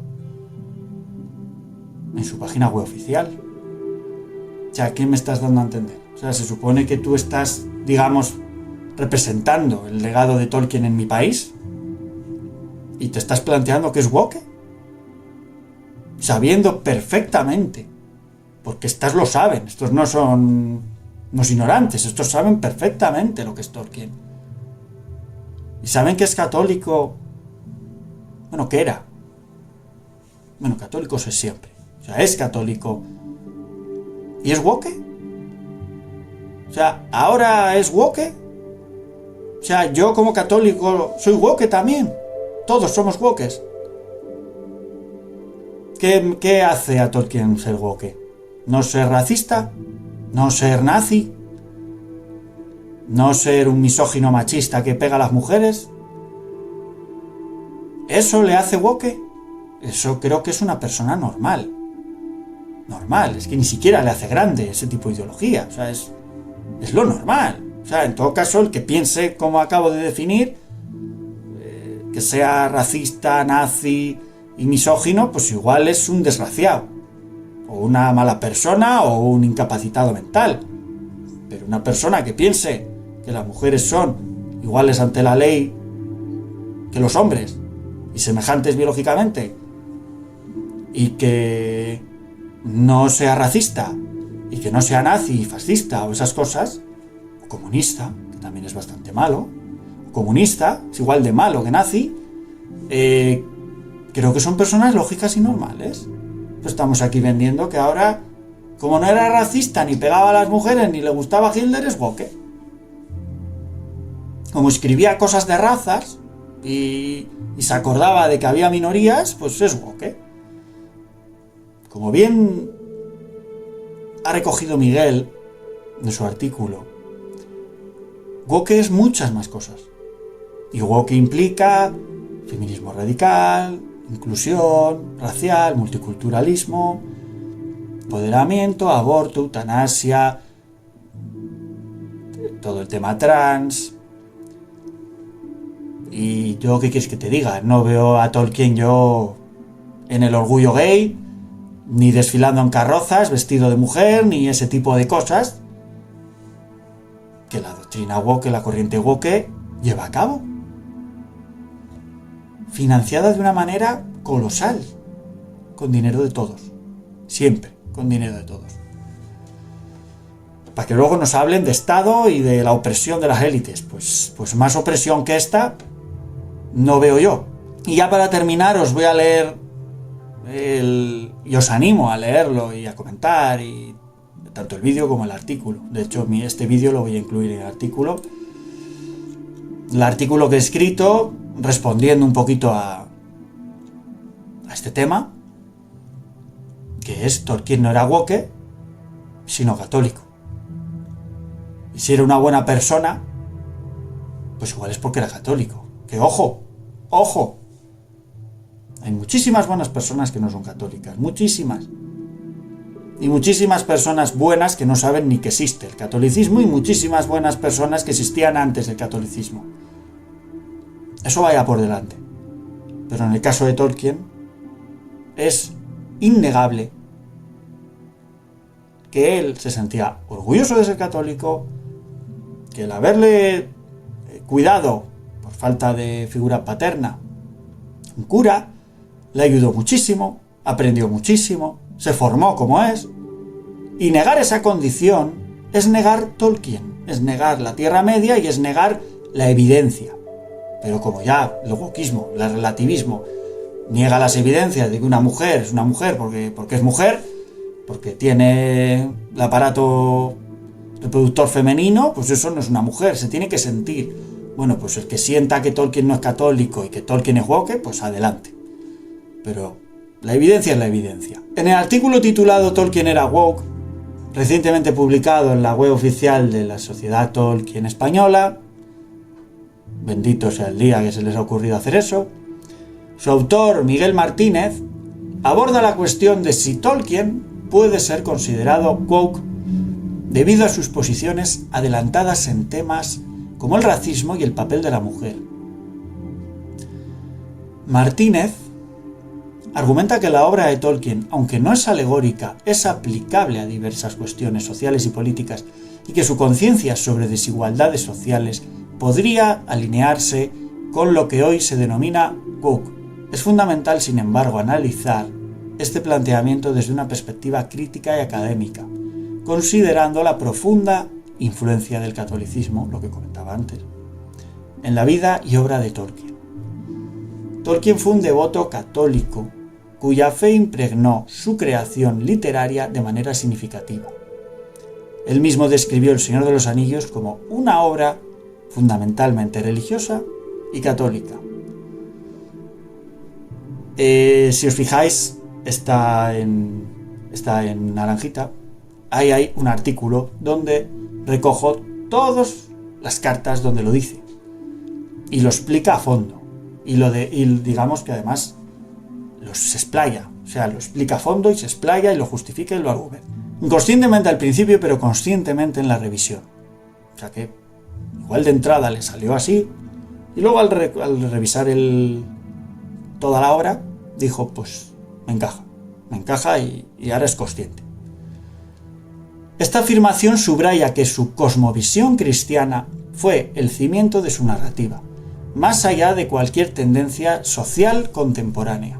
en su página web oficial. O sea, ¿qué me estás dando a entender? O sea, se supone que tú estás, digamos, representando el legado de Tolkien en mi país y te estás planteando que es woke, sabiendo perfectamente, porque estos lo saben, estos no son unos ignorantes, estos saben perfectamente lo que es Tolkien y saben que es católico, bueno, que era, bueno, católico es siempre, o sea, es católico y es woke, o sea, ahora es woke, o sea, yo como católico soy woke también, todos somos wokes. ¿Qué hace a Tolkien ser woke? ¿No ser racista? ¿No ser nazi? ¿No ser un misógino machista que pega a las mujeres? ¿Eso le hace woke? Eso creo que es una persona normal. Normal, es que ni siquiera le hace grande ese tipo de ideología. O sea, es lo normal. O sea, en todo caso, el que piense, como acabo de definir, que sea racista, nazi y misógino, pues igual es un desgraciado, o una mala persona, o un incapacitado mental. Pero una persona que piense que las mujeres son iguales ante la ley que los hombres, y semejantes biológicamente, y que no sea racista, y que no sea nazi, fascista, o esas cosas, o comunista, que también es bastante malo, comunista, es igual de malo que nazi, creo que son personas lógicas y normales. Pues estamos aquí vendiendo que ahora, como no era racista, ni pegaba a las mujeres, ni le gustaba Hitler, es woke. Como escribía cosas de razas y se acordaba de que había minorías, pues es woke. Como bien ha recogido Miguel en su artículo, woke es muchas más cosas. Y woke implica feminismo radical, inclusión racial, multiculturalismo, empoderamiento, aborto, eutanasia, todo el tema trans. Y yo, ¿qué quieres que te diga? No veo a Tolkien yo en el orgullo gay, ni desfilando en carrozas, vestido de mujer, ni ese tipo de cosas que la doctrina woke, la corriente woke, lleva a cabo. Financiada de una manera colosal, con dinero de todos, siempre con dinero de todos, para que luego nos hablen de Estado y de la opresión de las élites. Pues más opresión que esta no veo yo. Y ya para terminar os voy a leer y os animo a leerlo y a comentar, y tanto el vídeo como el artículo. De hecho, este vídeo lo voy a incluir en el artículo que he escrito respondiendo un poquito a este tema, que es: Tolkien no era woke, sino católico. Y si era una buena persona, pues igual es porque era católico. Que ojo, hay muchísimas buenas personas que no son católicas, muchísimas. Y muchísimas personas buenas que no saben ni que existe el catolicismo, y muchísimas buenas personas que existían antes del catolicismo. Eso vaya por delante. Pero en el caso de Tolkien es innegable que él se sentía orgulloso de ser católico, que el haberle cuidado por falta de figura paterna un cura le ayudó muchísimo, aprendió muchísimo, se formó como es, y negar esa condición es negar Tolkien, es negar la Tierra Media y es negar la evidencia. Pero como ya el wokismo, el relativismo, niega las evidencias de que una mujer es una mujer porque es mujer, porque tiene el aparato reproductor femenino, pues eso no es una mujer, se tiene que sentir. Bueno, pues el que sienta que Tolkien no es católico y que Tolkien es woke, pues adelante. Pero la evidencia es la evidencia. En el artículo titulado Tolkien era woke, recientemente publicado en la web oficial de la Sociedad Tolkien Española, bendito sea el día que se les ha ocurrido hacer eso, Su autor, Miguel Martínez, aborda la cuestión de si Tolkien puede ser considerado woke debido a sus posiciones adelantadas en temas como el racismo y el papel de la mujer. Martínez argumenta que la obra de Tolkien, aunque no es alegórica, es aplicable a diversas cuestiones sociales y políticas y que su conciencia sobre desigualdades sociales podría alinearse con lo que hoy se denomina woke. Es fundamental, sin embargo, analizar este planteamiento desde una perspectiva crítica y académica, considerando la profunda influencia del catolicismo, lo que comentaba antes, en la vida y obra de Tolkien. Tolkien fue un devoto católico cuya fe impregnó su creación literaria de manera significativa. Él mismo describió El Señor de los Anillos como una obra fundamentalmente religiosa y católica. Si os fijáis, está en naranjita, ahí hay un artículo donde recojo todas las cartas donde lo dice y lo explica a fondo y digamos que además se explaya, o sea, lo explica a fondo y se explaya y lo justifica y lo argumenta. Inconscientemente al principio, pero conscientemente en la revisión. O sea que igual de entrada le salió así y luego al revisar toda la obra dijo, pues me encaja y ahora es consciente. Esta afirmación subraya que su cosmovisión cristiana fue el cimiento de su narrativa, más allá de cualquier tendencia social contemporánea.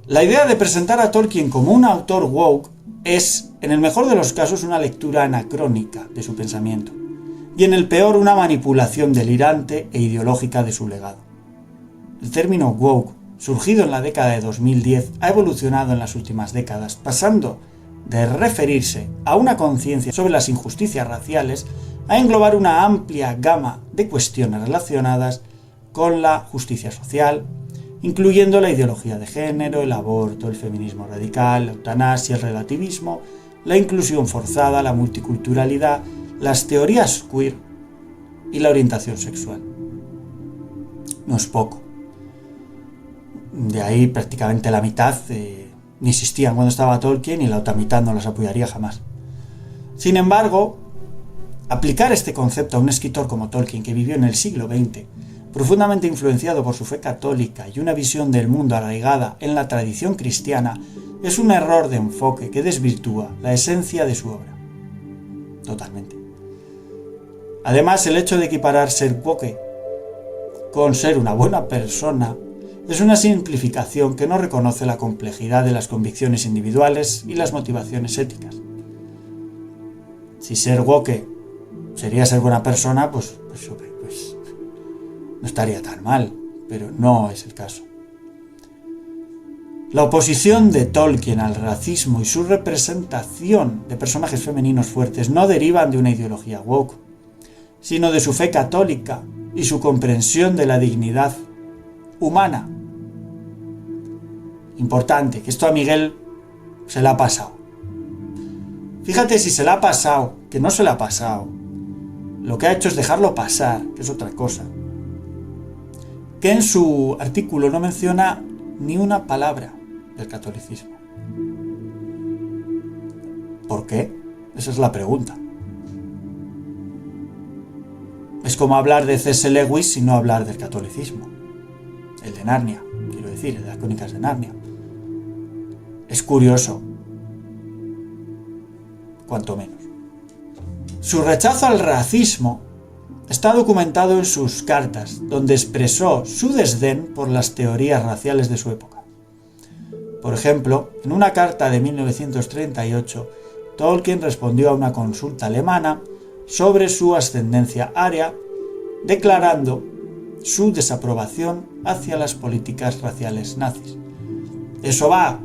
La idea de presentar a Tolkien como un autor woke es, en el mejor de los casos, una lectura anacrónica de su pensamiento, y en el peor una manipulación delirante e ideológica de su legado. El término woke, surgido en la década de 2010, ha evolucionado en las últimas décadas, pasando de referirse a una conciencia sobre las injusticias raciales a englobar una amplia gama de cuestiones relacionadas con la justicia social, incluyendo la ideología de género, el aborto, el feminismo radical, la eutanasia, el relativismo, la inclusión forzada, la multiculturalidad, las teorías queer y la orientación sexual. No es poco. De ahí prácticamente la mitad ni existían cuando estaba Tolkien y la otra mitad no las apoyaría jamás. Sin embargo, aplicar este concepto a un escritor como Tolkien, que vivió en el siglo XX, profundamente influenciado por su fe católica y una visión del mundo arraigada en la tradición cristiana, es un error de enfoque que desvirtúa la esencia de su obra. Totalmente. Además, el hecho de equiparar ser woke con ser una buena persona es una simplificación que no reconoce la complejidad de las convicciones individuales y las motivaciones éticas. Si ser woke sería ser buena persona, pues no estaría tan mal, pero no es el caso. La oposición de Tolkien al racismo y su representación de personajes femeninos fuertes no derivan de una ideología woke, sino de su fe católica y su comprensión de la dignidad humana. Importante, que esto a Miguel se le ha pasado. Fíjate si se le ha pasado, que no se le ha pasado. Lo que ha hecho es dejarlo pasar, que es otra cosa. Que en su artículo no menciona ni una palabra del catolicismo. ¿Por qué? Esa es la pregunta. Es como hablar de C.S. Lewis y no hablar del catolicismo. El de Narnia, quiero decir, el de las Crónicas de Narnia. Es curioso, cuanto menos. Su rechazo al racismo está documentado en sus cartas, donde expresó su desdén por las teorías raciales de su época. Por ejemplo, en una carta de 1938, Tolkien respondió a una consulta alemana sobre su ascendencia aria, declarando su desaprobación hacia las políticas raciales nazis. Eso va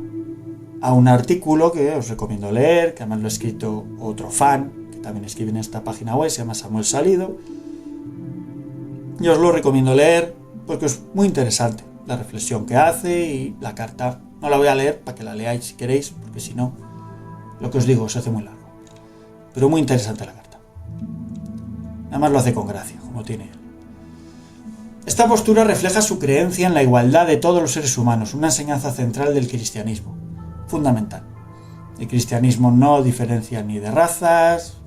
a un artículo que os recomiendo leer, que además lo ha escrito otro fan, que también escribe en esta página web, se llama Samuel Salido. Yo os lo recomiendo leer porque es muy interesante la reflexión que hace y la carta. No la voy a leer para que la leáis si queréis, porque si no, lo que os digo se hace muy largo. Pero muy interesante la carta. Además lo hace con gracia, como tiene él. Esta postura refleja su creencia en la igualdad de todos los seres humanos, una enseñanza central del cristianismo, fundamental. El cristianismo no diferencia ni de razas,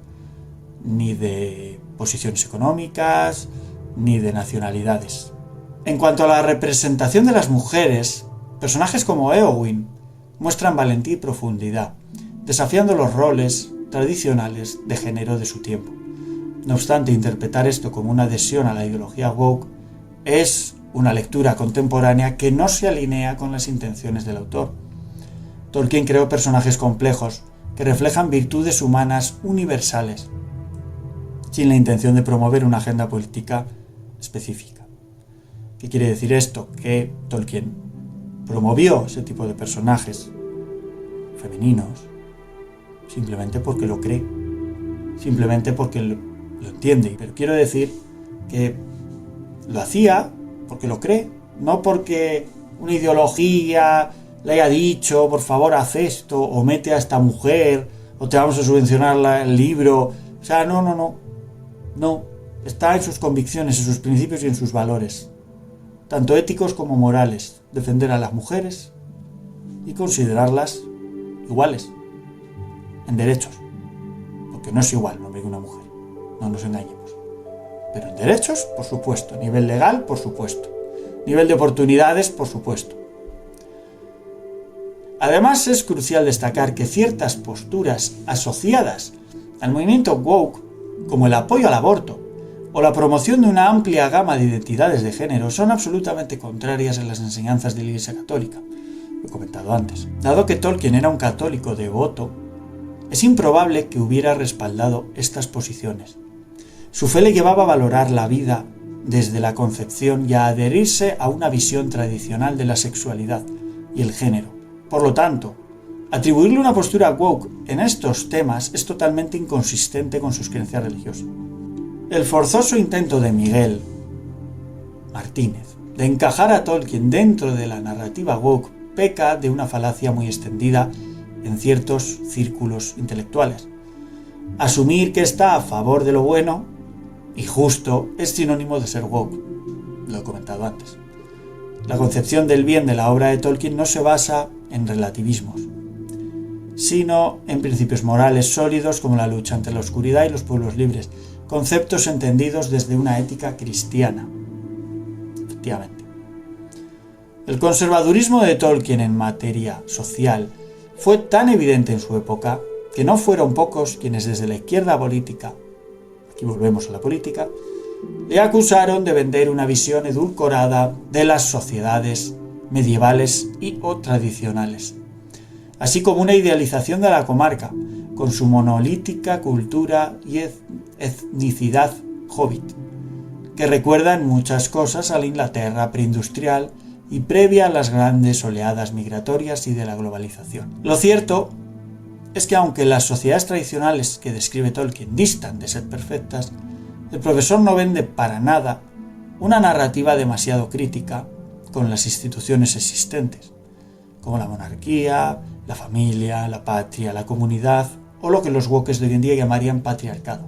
ni de posiciones económicas, ni de nacionalidades. En cuanto a la representación de las mujeres, personajes como Éowyn muestran valentía y profundidad, desafiando los roles tradicionales de género de su tiempo. No obstante, interpretar esto como una adhesión a la ideología woke es una lectura contemporánea que no se alinea con las intenciones del autor. Tolkien creó personajes complejos que reflejan virtudes humanas universales, sin la intención de promover una agenda política específica. ¿Qué quiere decir esto? Que Tolkien promovió ese tipo de personajes femeninos simplemente porque lo cree, simplemente porque lo entiende. Pero quiero decir que lo hacía porque lo cree, no porque una ideología le haya dicho, por favor, haz esto, o mete a esta mujer, o te vamos a subvencionar el libro. O sea, no. Está en sus convicciones, en sus principios y en sus valores, tanto éticos como morales, defender a las mujeres y considerarlas iguales en derechos, porque no es igual un hombre que una mujer, no nos engañemos. Pero en derechos, por supuesto, nivel legal, por supuesto, nivel de oportunidades, por supuesto. Además, es crucial destacar que ciertas posturas asociadas al movimiento woke, como el apoyo al aborto o la promoción de una amplia gama de identidades de género, son absolutamente contrarias a las enseñanzas de la Iglesia Católica, lo he comentado antes. Dado que Tolkien era un católico devoto, es improbable que hubiera respaldado estas posiciones. Su fe le llevaba a valorar la vida desde la concepción y a adherirse a una visión tradicional de la sexualidad y el género. Por lo tanto, atribuirle una postura woke en estos temas es totalmente inconsistente con sus creencias religiosas. El forzoso intento de Miguel Martínez de encajar a Tolkien dentro de la narrativa woke peca de una falacia muy extendida en ciertos círculos intelectuales. Asumir que está a favor de lo bueno y justo es sinónimo de ser woke, lo he comentado antes. La concepción del bien de la obra de Tolkien no se basa en relativismos, sino en principios morales sólidos como la lucha ante la oscuridad y los pueblos libres, conceptos entendidos desde una ética cristiana. Efectivamente. El conservadurismo de Tolkien en materia social fue tan evidente en su época que no fueron pocos quienes desde la izquierda política, aquí volvemos a la política, le acusaron de vender una visión edulcorada de las sociedades medievales y o tradicionales, así como una idealización de la comarca, con su monolítica cultura y etnicidad hobbit, que recuerda en muchas cosas a la Inglaterra preindustrial y previa a las grandes oleadas migratorias y de la globalización. Lo cierto es que aunque las sociedades tradicionales que describe Tolkien distan de ser perfectas, el profesor no vende para nada una narrativa demasiado crítica con las instituciones existentes, como la monarquía, la familia, la patria, la comunidad o lo que los wokes de hoy en día llamarían patriarcado.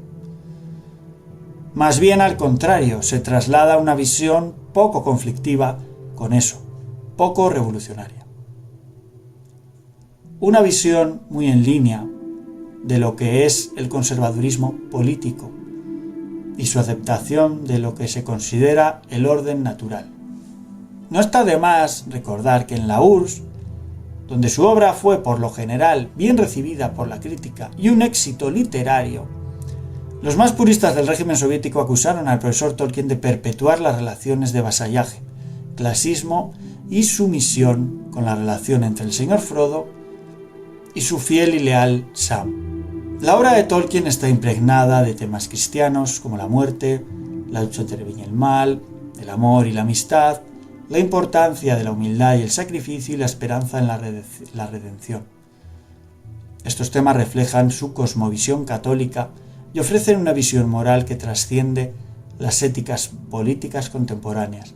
Más bien al contrario, se traslada una visión poco conflictiva con eso, poco revolucionaria. Una visión muy en línea de lo que es el conservadurismo político y su aceptación de lo que se considera el orden natural. No está de más recordar que en la URSS, donde su obra fue por lo general bien recibida por la crítica y un éxito literario, los más puristas del régimen soviético acusaron al profesor Tolkien de perpetuar las relaciones de vasallaje, clasismo y sumisión con la relación entre el señor Frodo y su fiel y leal Sam. La obra de Tolkien está impregnada de temas cristianos como la muerte, la lucha entre el bien y el mal, el amor y la amistad, la importancia de la humildad y el sacrificio y la esperanza en la redención. Estos temas reflejan su cosmovisión católica y ofrecen una visión moral que trasciende las éticas políticas contemporáneas.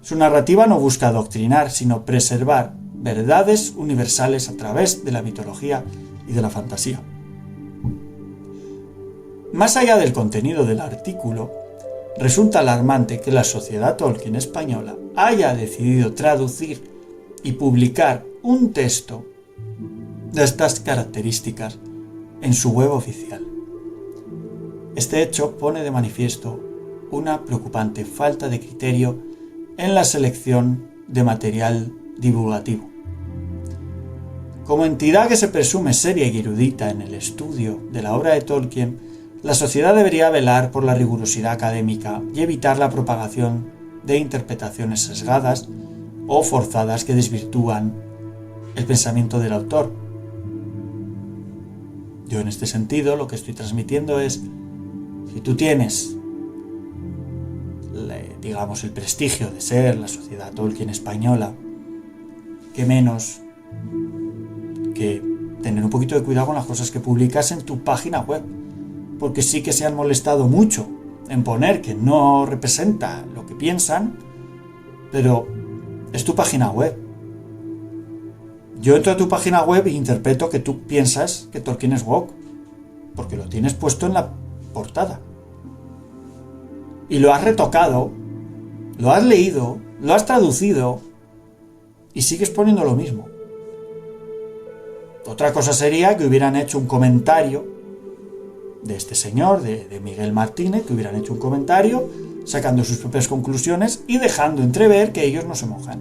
Su narrativa no busca adoctrinar, sino preservar verdades universales a través de la mitología y de la fantasía. Más allá del contenido del artículo, resulta alarmante que la Sociedad Tolkien española haya decidido traducir y publicar un texto de estas características en su web oficial. Este hecho pone de manifiesto una preocupante falta de criterio en la selección de material divulgativo. Como entidad que se presume seria y erudita en el estudio de la obra de Tolkien, la sociedad debería velar por la rigurosidad académica y evitar la propagación de interpretaciones sesgadas o forzadas que desvirtúan el pensamiento del autor. Yo en este sentido lo que estoy transmitiendo es, si tú tienes, digamos, el prestigio de ser la Sociedad Tolkien española, qué menos que tener un poquito de cuidado con las cosas que publicas en tu página web, porque sí que se han molestado mucho en poner que no representa lo que piensan, pero es tu página web. Yo entro a tu página web e interpreto que tú piensas que Tolkien es woke, porque lo tienes puesto en la portada. Y lo has retocado, lo has leído, lo has traducido y sigues poniendo lo mismo. Otra cosa sería que hubieran hecho un comentario de este señor, de Miguel Martínez, que hubieran hecho un comentario sacando sus propias conclusiones y dejando entrever que ellos no se mojan.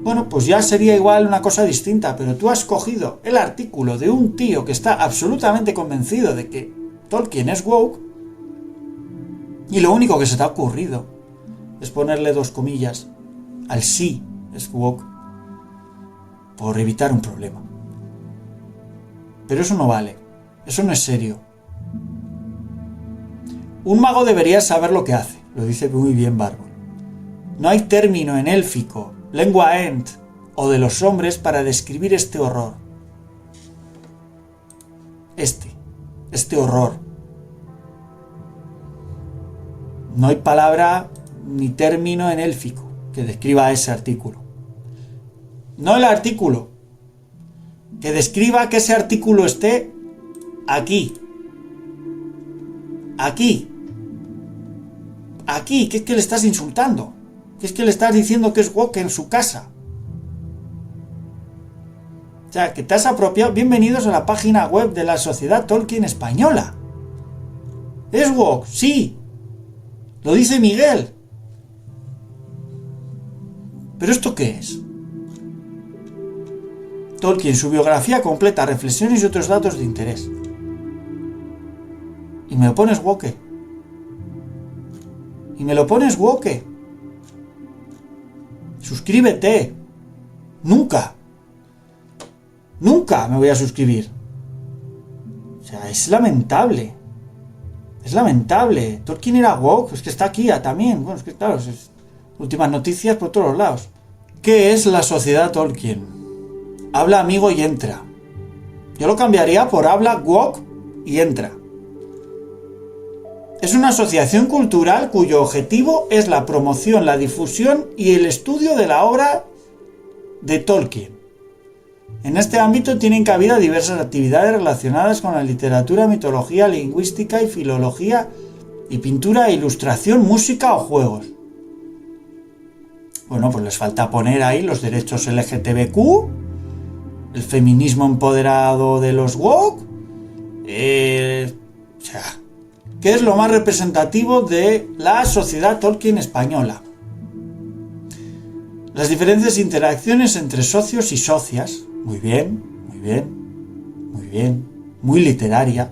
Bueno, pues ya sería igual una cosa distinta, pero tú has cogido el artículo de un tío que está absolutamente convencido de que Tolkien es woke y lo único que se te ha ocurrido es ponerle 2 comillas al sí es woke por evitar un problema. Pero eso no vale, eso no es serio. Un mago debería saber lo que hace, lo dice muy bien Bárbaro. No hay término en élfico, lengua ent o de los hombres para describir este horror. Este horror. No hay palabra ni término en élfico que describa ese artículo. No el artículo, que describa que ese artículo esté aquí. Aquí, que es que le estás insultando, que es que le estás diciendo que es woke en su casa. O sea, que te has apropiado. Bienvenidos a la página web de la Sociedad Tolkien Española. ¿Es woke? Sí. Lo dice Miguel. ¿Pero esto qué es? Tolkien, su biografía completa, reflexiones y otros datos de interés. Y me lo pones woke. Suscríbete. Nunca me voy a suscribir. O sea, es lamentable. Tolkien era woke, es que está aquí ya también. Bueno, es que claro, últimas noticias por todos lados. ¿Qué es la Sociedad Tolkien? Habla amigo y entra. Yo lo cambiaría por habla woke y entra. Es una asociación cultural cuyo objetivo es la promoción, la difusión y el estudio de la obra de Tolkien. En este ámbito tienen cabida diversas actividades relacionadas con la literatura, mitología, lingüística y filología y pintura, ilustración, música o juegos. Bueno, pues les falta poner ahí los derechos LGTBQ, el feminismo empoderado de los woke, ¿qué es lo más representativo de la Sociedad Tolkien española? Las diferentes interacciones entre socios y socias, muy bien, muy literaria,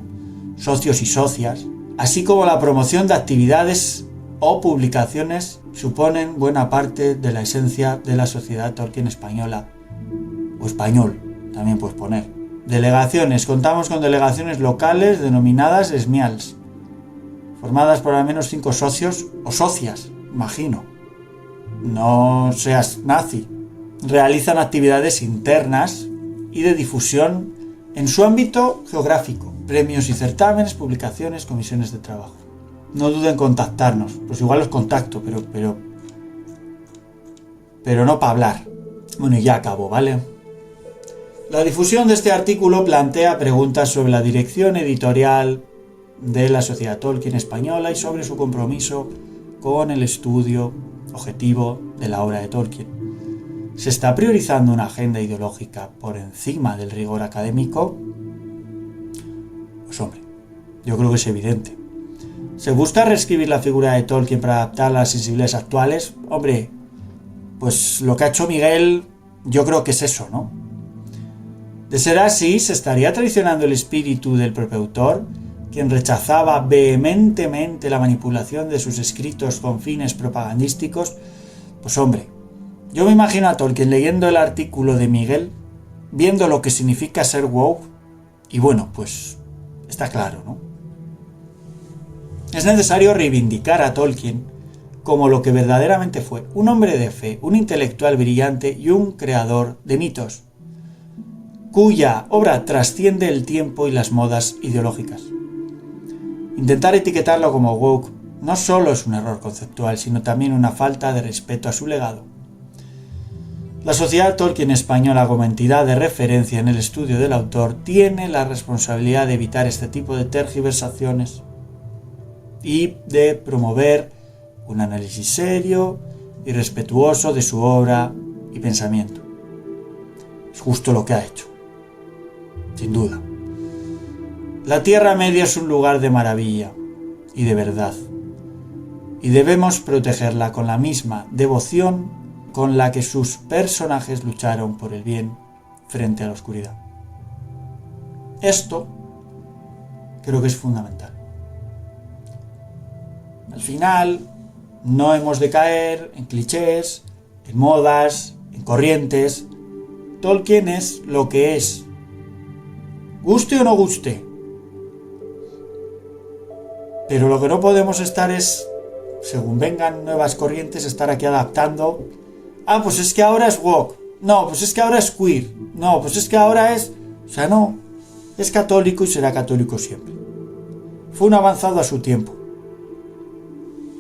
socios y socias, así como la promoción de actividades o publicaciones suponen buena parte de la esencia de la Sociedad Tolkien española, o español, también puedes poner. Delegaciones, contamos con delegaciones locales denominadas SMIALs, formadas por al menos 5 socios o socias, imagino. No seas nazi. Realizan actividades internas y de difusión en su ámbito geográfico, premios y certámenes, publicaciones, comisiones de trabajo. No duden en contactarnos, pues igual los contacto, pero no para hablar. Bueno, y ya acabo, ¿vale? La difusión de este artículo plantea preguntas sobre la dirección editorial de la Sociedad Tolkien Española y sobre su compromiso con el estudio objetivo de la obra de Tolkien. ¿Se está priorizando una agenda ideológica por encima del rigor académico? Pues hombre, yo creo que es evidente. ¿Se busca reescribir la figura de Tolkien para adaptarla a las sensibilidades actuales? Hombre, pues lo que ha hecho Miguel, yo creo que es eso, ¿no? De ser así, ¿se estaría traicionando el espíritu del propio autor, quien rechazaba vehementemente la manipulación de sus escritos con fines propagandísticos? Pues hombre, yo me imagino a Tolkien leyendo el artículo de Miguel, viendo lo que significa ser woke, y bueno, pues está claro, ¿no? Es necesario reivindicar a Tolkien como lo que verdaderamente fue: un hombre de fe, un intelectual brillante y un creador de mitos, cuya obra trasciende el tiempo y las modas ideológicas. Intentar etiquetarlo como woke no solo es un error conceptual, sino también una falta de respeto a su legado. La Sociedad Tolkien Española, como entidad de referencia en el estudio del autor, tiene la responsabilidad de evitar este tipo de tergiversaciones y de promover un análisis serio y respetuoso de su obra y pensamiento. Es justo lo que ha hecho, sin duda. La Tierra Media es un lugar de maravilla y de verdad, y debemos protegerla con la misma devoción con la que sus personajes lucharon por el bien frente a la oscuridad. Esto creo que es fundamental. Al final, no hemos de caer en clichés, en modas, en corrientes. Tolkien es lo que es. Guste o no guste. Pero lo que no podemos estar es, según vengan nuevas corrientes, estar aquí adaptando. Ah, pues es que ahora es woke. No, pues es que ahora es queer. No, pues es que ahora es... O sea, no. Es católico y será católico siempre. Fue un avanzado a su tiempo.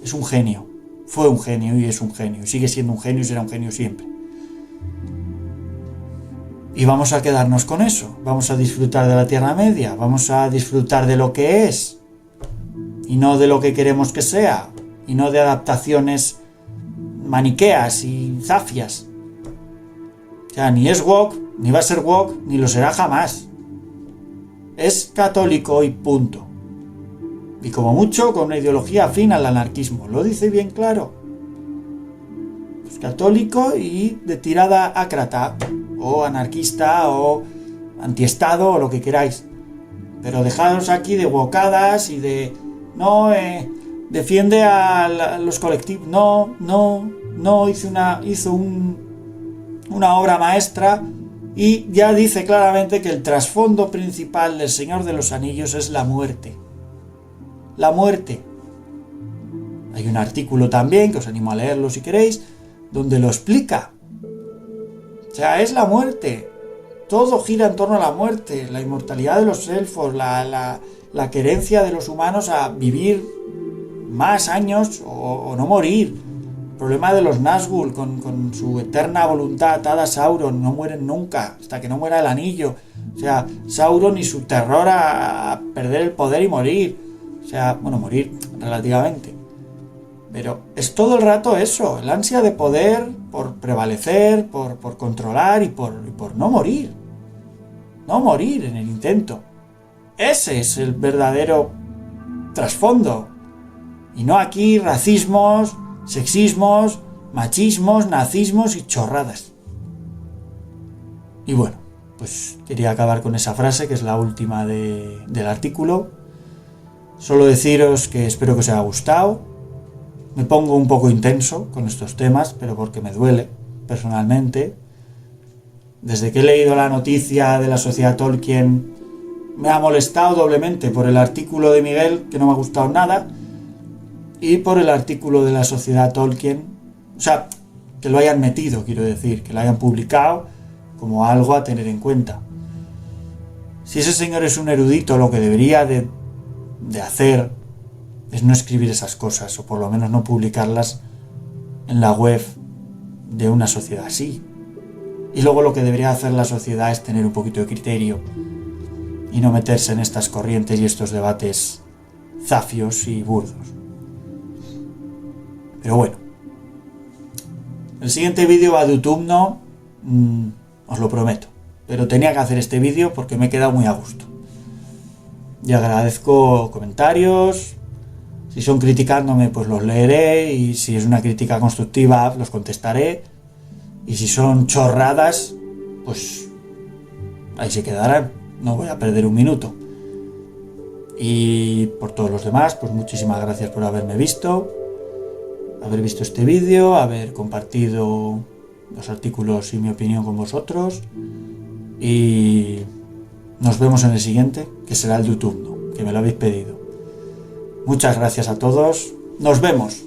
Es un genio. Fue un genio y es un genio. Sigue siendo un genio y será un genio siempre. Y vamos a quedarnos con eso. Vamos a disfrutar de la Tierra Media. Vamos a disfrutar de lo que es. Y no de lo que queremos que sea. Y no de adaptaciones maniqueas y zafias. O sea, ni es woke, ni va a ser woke, ni lo será jamás. Es católico y punto. Y como mucho con una ideología afín al anarquismo. Lo dice bien claro. Pues católico y de tirada ácrata, o anarquista, o antiestado, o lo que queráis. Pero dejaros aquí de wokadas y de... No, defiende a los colectivos. No, hizo una obra maestra y ya dice claramente que el trasfondo principal del Señor de los Anillos es la muerte. La muerte. Hay un artículo también, que os animo a leerlo si queréis, donde lo explica. O sea, es la muerte. Todo gira en torno a la muerte, la inmortalidad de los elfos, la querencia de los humanos a vivir más años o no morir. El problema de los Nazgûl con su eterna voluntad atada a Sauron, no mueren nunca, hasta que no muera el anillo. O sea, Sauron y su terror a perder el poder y morir. O sea, bueno, morir relativamente. Pero es todo el rato eso, el ansia de poder por prevalecer, por controlar y por no morir. No morir en el intento. Ese es el verdadero trasfondo. Y no aquí racismos, sexismos, machismos, nazismos y chorradas. Y bueno, pues quería acabar con esa frase, que es la última del artículo. Solo deciros que espero que os haya gustado. Me pongo un poco intenso con estos temas, pero porque me duele personalmente. Desde que he leído la noticia de la Sociedad Tolkien, me ha molestado doblemente por el artículo de Miguel, que no me ha gustado nada, y por el artículo de la Sociedad Tolkien. O sea, que lo hayan metido, quiero decir, que lo hayan publicado como algo a tener en cuenta. Si ese señor es un erudito, lo que debería de hacer es no escribir esas cosas, o por lo menos no publicarlas en la web de una sociedad así. Y luego lo que debería hacer la sociedad es tener un poquito de criterio y no meterse en estas corrientes y estos debates zafios y burdos. Pero bueno, el siguiente vídeo va de Utumno, os lo prometo, pero tenía que hacer este vídeo porque me he quedado muy a gusto. Y agradezco comentarios, si son criticándome pues los leeré, y si es una crítica constructiva los contestaré, y si son chorradas pues ahí se quedarán, no voy a perder un minuto. Y por todos los demás, pues muchísimas gracias por haberme visto, haber visto este vídeo, haber compartido los artículos y mi opinión con vosotros, y nos vemos en el siguiente, que será el de Utumno, que me lo habéis pedido. Muchas gracias a todos, nos vemos.